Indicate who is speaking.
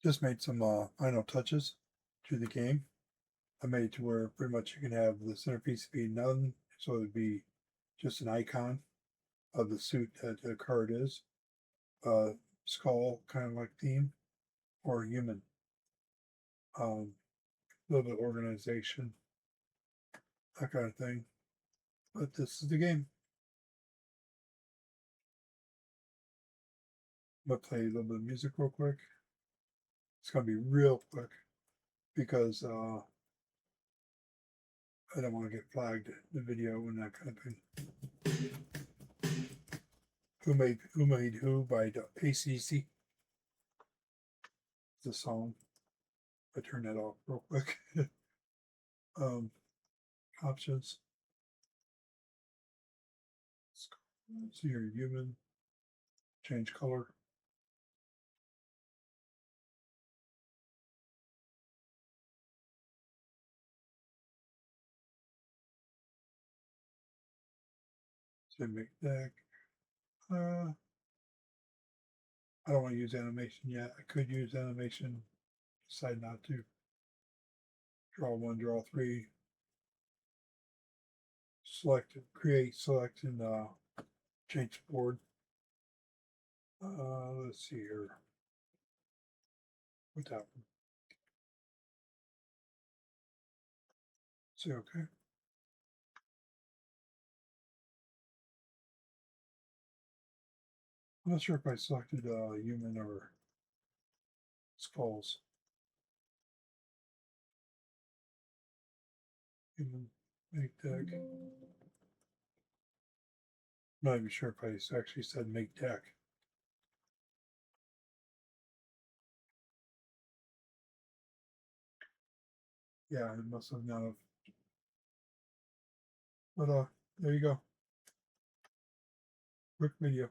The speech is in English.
Speaker 1: Just made some final touches to the game. I made it to where pretty much you can have the centerpiece be none, so it'd be just an icon of the suit that the card is. Uh, Skull kind of like theme or human. A little bit of organization, that kind of thing. But this is the game. I'm gonna play a little bit of music real quick. It's gonna be real quick because I don't want to get flagged the video and that kind of thing. Who made who by the ACC? The song. I turn that off real quick. um, Options. So you're human. Change color. So make deck. I don't want to use animation yet. I could use animation. Decide not to. Draw one, draw three. Select, create, select, and change board. Let's see here. What that one? Say okay. I'm not sure if I selected human or skulls. Human, make deck. Not even sure if I actually said make deck. Yeah, I must have not have. But there you go. Quick video.